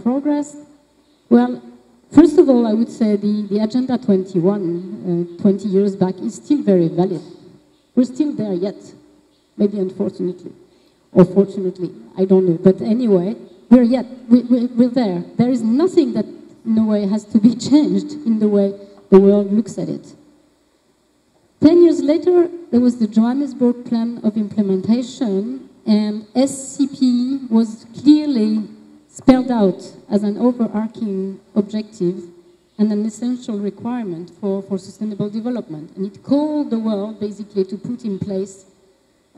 progressed? Well, first of all, I would say the Agenda 21, 20 years back, is still very valid. We're still there yet, maybe unfortunately, or fortunately, I don't know. But anyway, we're there. There is nothing that in a way has to be changed in the way the world looks at it. 10 years later, there was the Johannesburg Plan of Implementation, and SCP was clearly spelled out as an overarching objective and an essential requirement for sustainable development. And it called the world basically to put in place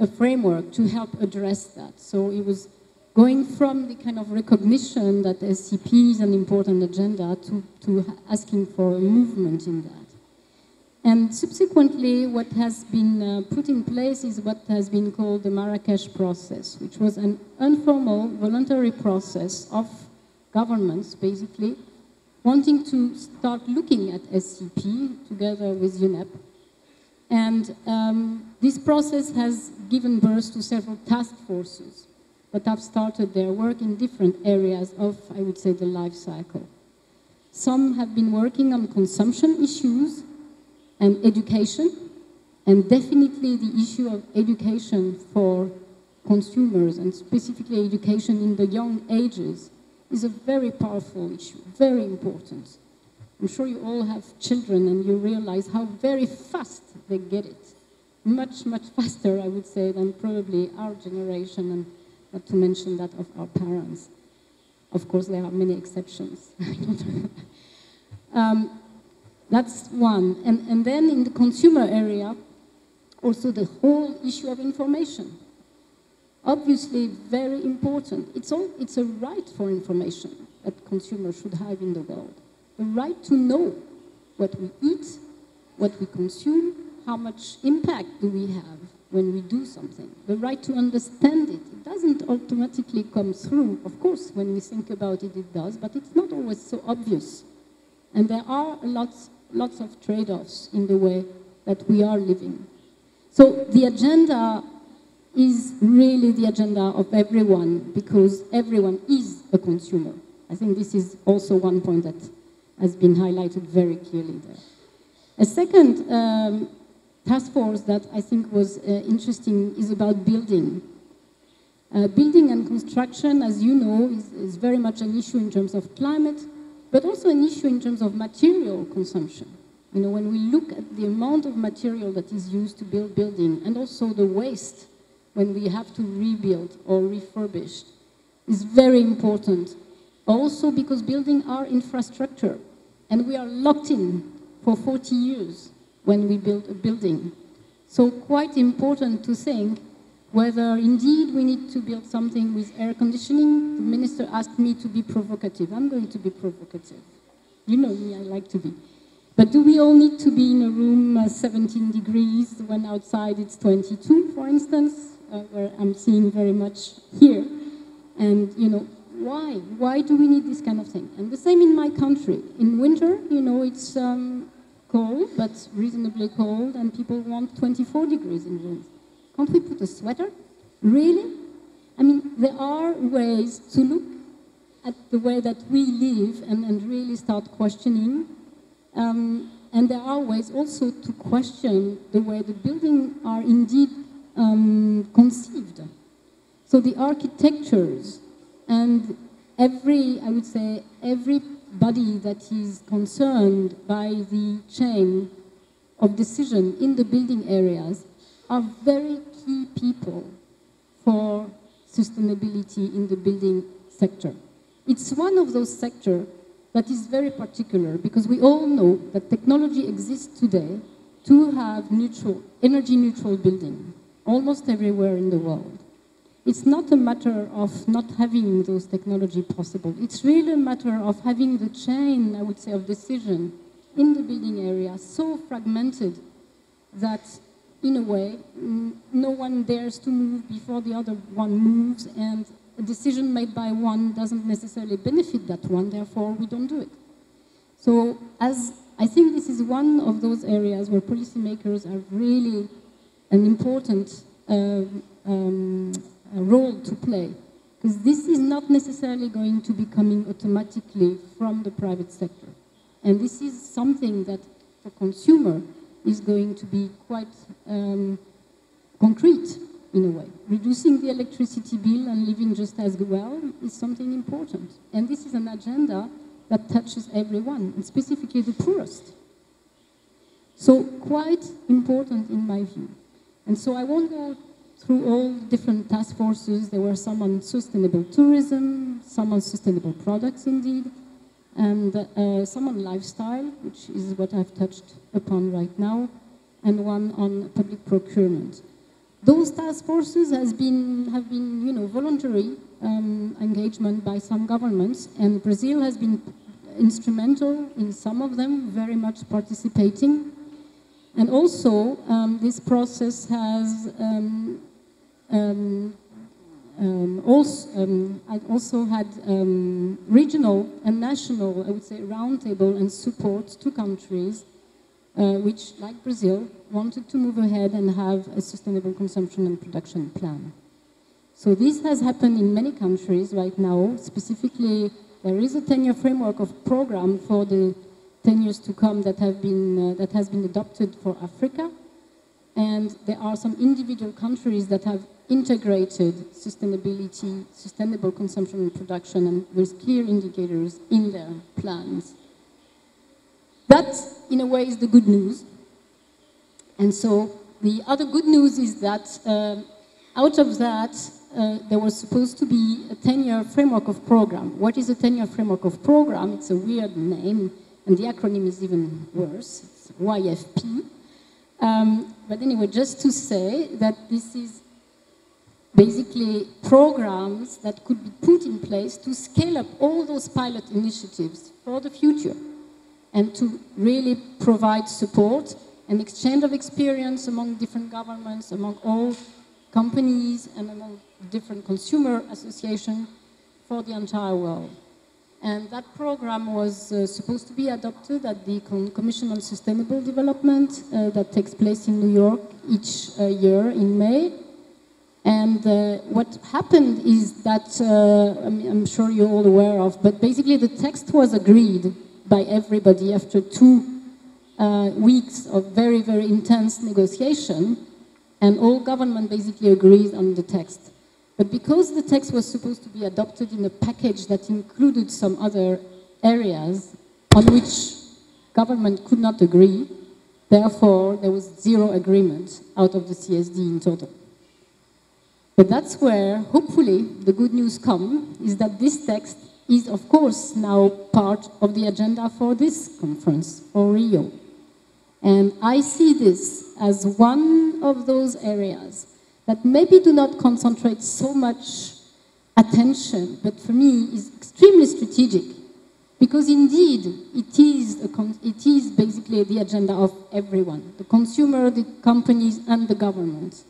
a framework to help address that. So it was going from the kind of recognition that SCP is an important agenda to asking for a movement in that. And subsequently, what has been put in place is what has been called the Marrakesh process, which was an informal, voluntary process of governments, basically, wanting to start looking at SCP together with UNEP. And this process has given birth to several task forces that have started their work in different areas of, I would say, the life cycle. Some have been working on consumption issues and education, and definitely the issue of education for consumers, and specifically education in the young ages, is a very powerful issue, very important. I'm sure you all have children and you realize how very fast they get it. Much, much faster, I would say, than probably our generation, and not to mention that of our parents. Of course, there are many exceptions. That's one. And then in the consumer area, also the whole issue of information. Obviously, very important. It's a right for information that consumers should have in the world. The right to know what we eat, what we consume, how much impact do we have when we do something. The right to understand it. It doesn't automatically come through. Of course, when we think about it, it does, but it's not always so obvious. And there are lots of trade-offs in the way that we are living. So the agenda is really the agenda of everyone, because everyone is a consumer. I think this is also one point that has been highlighted very clearly there. A second task force that I think was interesting is about building. Building and construction, as you know, is very much an issue in terms of climate, but also an issue in terms of material consumption. You know, when we look at the amount of material that is used to build building, and also the waste when we have to rebuild or refurbish, is very important. Also because building our infrastructure, and we are locked in for 40 years when we build a building. So quite important to think whether indeed we need to build something with air conditioning. The minister asked me to be provocative. I'm going to be provocative. You know me, I like to be. But do we all need to be in a room 17 degrees when outside it's 22, for instance, where I'm seeing very much here? And, you know, why? Why do we need this kind of thing? And the same in my country. In winter, you know, it's cold, but reasonably cold, and people want 24 degrees in rooms. Can't we put a sweater? Really? I mean, there are ways to look at the way that we live and really start questioning. And there are ways also to question the way the buildings are indeed conceived. So the architectures and I would say, everybody that is concerned by the chain of decision in the building areas are very key people for sustainability in the building sector. It's one of those sectors that is very particular, because we all know that technology exists today to have energy neutral building almost everywhere in the world. It's not a matter of not having those technology possible. It's really a matter of having the chain, I would say, of decision in the building area so fragmented that, in a way, no one dares to move before the other one moves, and a decision made by one doesn't necessarily benefit that one, therefore we don't do it. So I think this is one of those areas where policymakers have really an important role to play Because this is not necessarily going to be coming automatically from the private sector. And this is something that, for consumer, is going to be quite concrete, in a way. Reducing the electricity bill and living just as well is something important. And this is an agenda that touches everyone, and specifically the poorest. So quite important in my view. And so I won't go through all different task forces. There were some on sustainable tourism, some on sustainable products indeed, and some on lifestyle, which is what I've touched upon right now, and one on public procurement. Those task forces have been voluntary engagement by some governments, and Brazil has been instrumental in some of them, very much participating. And also, this process has also had regional and national, I would say, roundtable and support to countries which, like Brazil, wanted to move ahead and have a sustainable consumption and production plan. So this has happened in many countries right now. Specifically, there is a 10-year framework of program for the 10 years to come that has been adopted for Africa. And there are some individual countries that have integrated sustainability, sustainable consumption and production, and with clear indicators in their plans. That, in a way, is the good news. And so the other good news is that out of that, there was supposed to be a 10-year framework of program. What is a 10-year framework of program? It's a weird name, and the acronym is even worse. It's YFP. But anyway, just to say that this is basically programs that could be put in place to scale up all those pilot initiatives for the future and to really provide support and exchange of experience among different governments, among all companies, and among different consumer associations for the entire world. And that program was supposed to be adopted at the Commission on Sustainable Development that takes place in New York each year in May. And what happened is that, I'm sure you're all aware of, but basically the text was agreed by everybody after 2 weeks of very, very intense negotiation, and all government basically agreed on the text. But because the text was supposed to be adopted in a package that included some other areas on which government could not agree, therefore there was 0 agreement out of the CSD in total. But that's where, hopefully, the good news comes, is that this text is, of course, now part of the agenda for this conference, for Rio. And I see this as one of those areas that maybe do not concentrate so much attention, but for me is extremely strategic. Because indeed, it is basically the agenda of everyone, the consumer, the companies, and the government.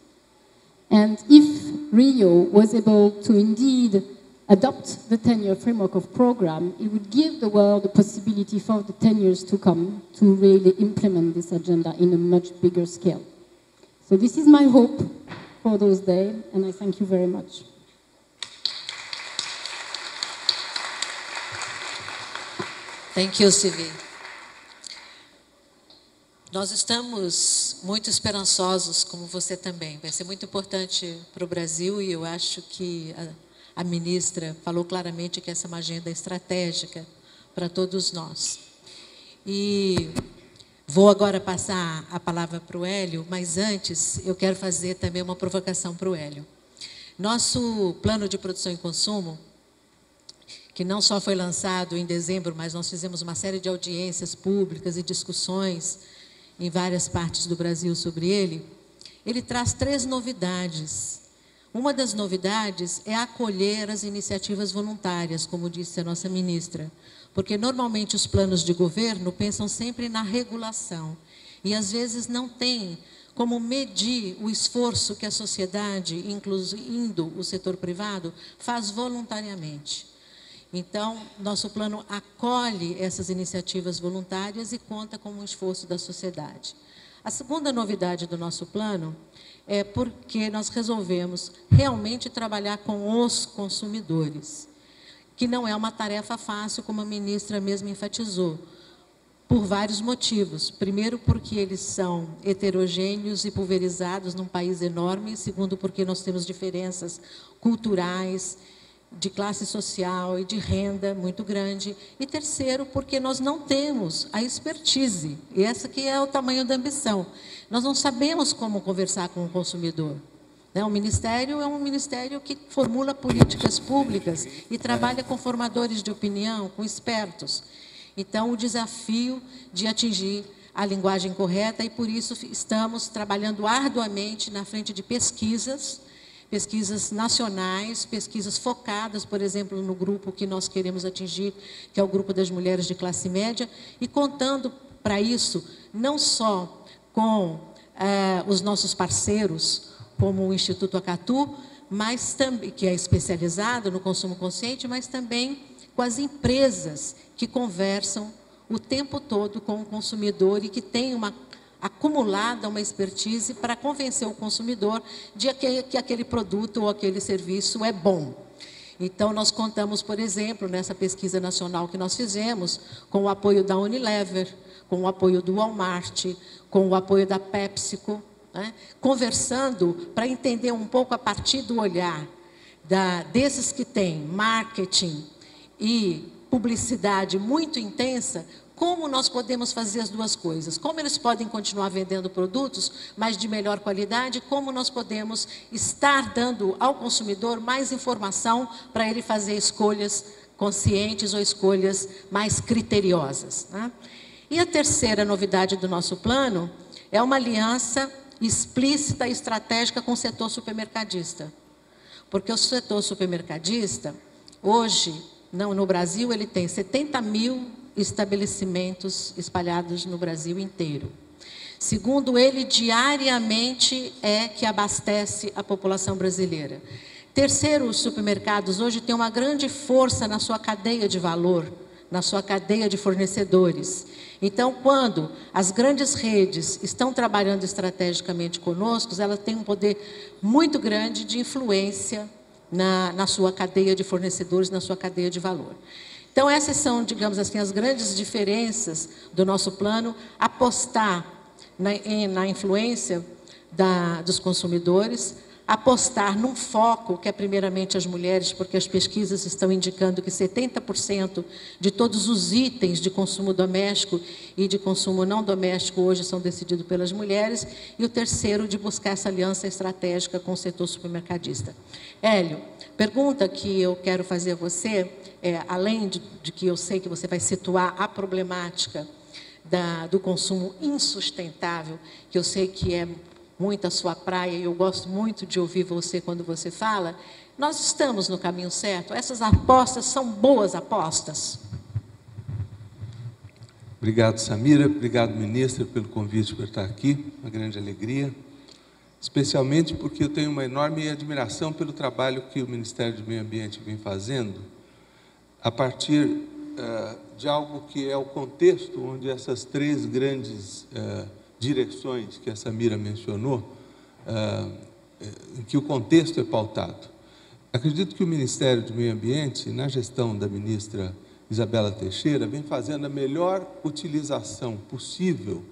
And if Rio was able to indeed adopt the 10-year framework of program, it would give the world the possibility for the 10 years to come to really implement this agenda in a much bigger scale. So this is my hope for those days, and I thank you very much. Thank you, Sylvie. Nós estamos muito esperançosos, como você também. Vai ser muito importante para o Brasil, e eu acho que a ministra falou claramente que essa é uma agenda estratégica para todos nós. E vou agora passar a palavra para o Hélio, mas antes eu quero fazer também uma provocação para o Hélio. Nosso plano de produção e consumo, que não só foi lançado em dezembro, mas nós fizemos uma série de audiências públicas e discussões em várias partes do Brasil sobre ele, ele traz 3 novidades. Uma das novidades é acolher as iniciativas voluntárias, como disse a nossa ministra, porque normalmente os planos de governo pensam sempre na regulação e às vezes não tem como medir o esforço que a sociedade, incluindo o setor privado, faz voluntariamente. Então, nosso plano acolhe essas iniciativas voluntárias e conta com o esforço da sociedade. A segunda novidade do nosso plano é porque nós resolvemos realmente trabalhar com os consumidores, que não é uma tarefa fácil, como a ministra mesmo enfatizou, por vários motivos. Primeiro, porque eles são heterogêneos e pulverizados num país enorme. Segundo, porque nós temos diferenças culturais, de classe social e de renda muito grande. E terceiro, porque nós não temos a expertise. E essa que é o tamanho da ambição. Nós não sabemos como conversar com o consumidor. O Ministério é um ministério que formula políticas públicas e trabalha com formadores de opinião, com expertos. Então, o desafio de atingir a linguagem correta, e por isso estamos trabalhando arduamente na frente de pesquisas nacionais, pesquisas focadas, por exemplo, no grupo que nós queremos atingir, que é o grupo das mulheres de classe média, e contando para isso não só com os nossos parceiros, como o Instituto Acatu, mas também, que é especializado no consumo consciente, mas também com as empresas que conversam o tempo todo com o consumidor e que têm acumulada uma expertise para convencer o consumidor de que aquele produto ou aquele serviço é bom. Então, nós contamos, por exemplo, nessa pesquisa nacional que nós fizemos, com o apoio da Unilever, com o apoio do Walmart, com o apoio da PepsiCo, né, conversando para entender um pouco a partir do olhar desses que têm marketing e publicidade muito intensa, como nós podemos fazer as duas coisas, como eles podem continuar vendendo produtos, mas de melhor qualidade, como nós podemos estar dando ao consumidor mais informação para ele fazer escolhas conscientes ou escolhas mais criteriosas, né? E a terceira novidade do nosso plano é uma aliança explícita e estratégica com o setor supermercadista. Porque o setor supermercadista, hoje, no Brasil, ele tem 70 mil estabelecimentos espalhados no Brasil inteiro. Segundo ele, diariamente é que abastece a população brasileira. Terceiro, os supermercados hoje têm uma grande força na sua cadeia de valor, na sua cadeia de fornecedores. Então, quando as grandes redes estão trabalhando estrategicamente conosco, elas têm um poder muito grande de influência na sua cadeia de fornecedores, na sua cadeia de valor. Então, essas são, digamos assim, as grandes diferenças do nosso plano: apostar na influência dos consumidores, apostar num foco que é primeiramente as mulheres, porque as pesquisas estão indicando que 70% de todos os itens de consumo doméstico e de consumo não doméstico hoje são decididos pelas mulheres, e o terceiro, de buscar essa aliança estratégica com o setor supermercadista. Hélio, pergunta que eu quero fazer a você, além de que eu sei que você vai situar a problemática do consumo insustentável, que eu sei que é muito a sua praia, e eu gosto muito de ouvir você quando você fala, nós estamos no caminho certo? Essas apostas são boas apostas? Obrigado, Samira. Obrigado, ministra, pelo convite por estar aqui. Uma grande alegria. Especialmente porque eu tenho uma enorme admiração pelo trabalho que o Ministério do Meio Ambiente vem fazendo, a partir de algo que é o contexto onde essas três grandes direções que a Samira mencionou, em que o contexto é pautado. Acredito que o Ministério do Meio Ambiente, na gestão da ministra Isabela Teixeira, vem fazendo a melhor utilização possível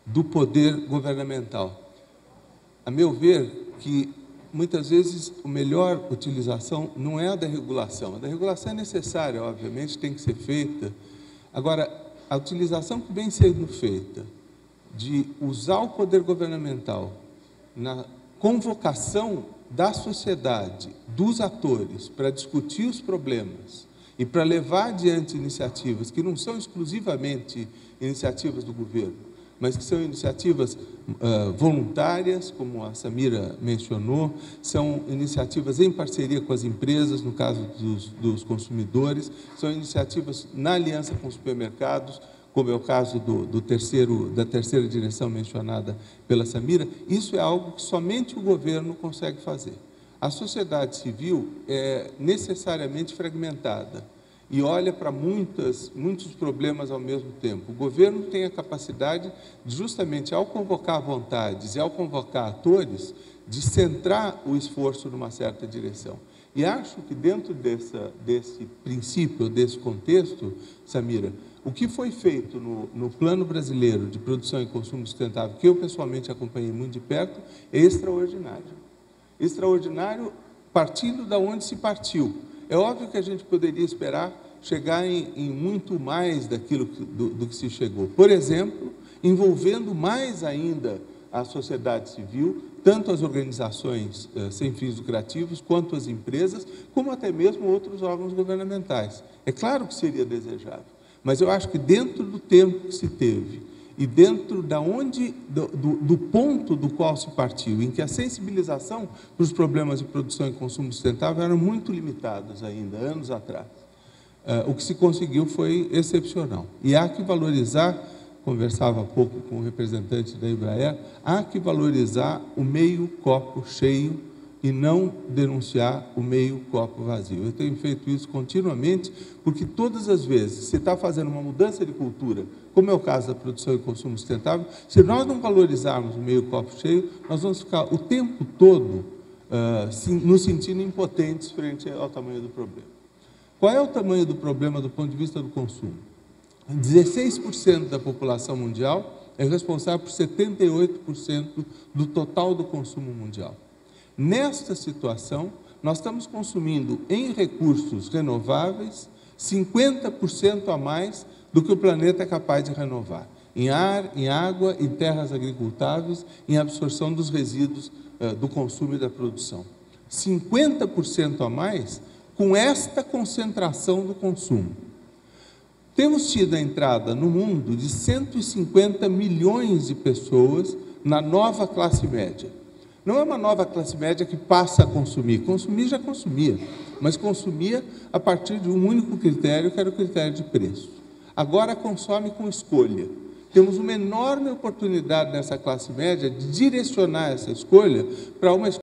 do poder governamental. A meu ver, que muitas vezes a melhor utilização não é a da regulação. A da regulação é necessária, obviamente, tem que ser feita. Agora, a utilização que vem sendo feita de usar o poder governamental na convocação da sociedade, dos atores, para discutir os problemas e para levar adiante iniciativas que não são exclusivamente iniciativas do governo, mas que são iniciativas voluntárias, como a Samira mencionou, são iniciativas em parceria com as empresas, no caso dos consumidores, são iniciativas na aliança com os supermercados, como é o caso da terceira direção mencionada pela Samira. Isso é algo que somente o governo consegue fazer. A sociedade civil é necessariamente fragmentada e olha para muitos problemas ao mesmo tempo. O governo tem a capacidade de, justamente ao convocar vontades e ao convocar atores, de centrar o esforço numa certa direção. E acho que dentro desse princípio, desse contexto, Samira, o que foi feito no Plano Brasileiro de Produção e Consumo Sustentável, que eu pessoalmente acompanhei muito de perto, é extraordinário. Extraordinário partindo da onde se partiu. É óbvio que a gente poderia esperar chegar em muito mais daquilo do que se chegou. Por exemplo, envolvendo mais ainda a sociedade civil, tanto as organizações sem fins lucrativos, quanto as empresas, como até mesmo outros órgãos governamentais. É claro que seria desejável, mas eu acho que dentro do tempo que se teve e dentro do ponto do qual se partiu, em que a sensibilização para os problemas de produção e consumo sustentável eram muito limitados ainda, anos atrás, o que se conseguiu foi excepcional. E há que valorizar, conversava há pouco com o representante da Embraer, há que valorizar o meio copo cheio e não denunciar o meio copo vazio. Eu tenho feito isso continuamente, porque todas as vezes se está fazendo uma mudança de cultura, como é o caso da produção e consumo sustentável, se nós não valorizarmos o meio copo cheio, nós vamos ficar o tempo todo nos sentindo impotentes frente ao tamanho do problema. Qual é o tamanho do problema do ponto de vista do consumo? 16% da população mundial é responsável por 78% do total do consumo mundial. Nesta situação, nós estamos consumindo em recursos renováveis 50% a mais do que o planeta é capaz de renovar. Em ar, em água, em terras agricultáveis, em absorção dos resíduos do consumo e da produção. 50% a mais com esta concentração do consumo. Temos tido a entrada no mundo de 150 milhões de pessoas na nova classe média. Não é uma nova classe média que passa a consumir. Consumir já consumia, mas consumia a partir de um único critério, que era o critério de preço. Agora consome com escolha. Temos uma enorme oportunidade nessa classe média de direcionar essa escolha para uma escolha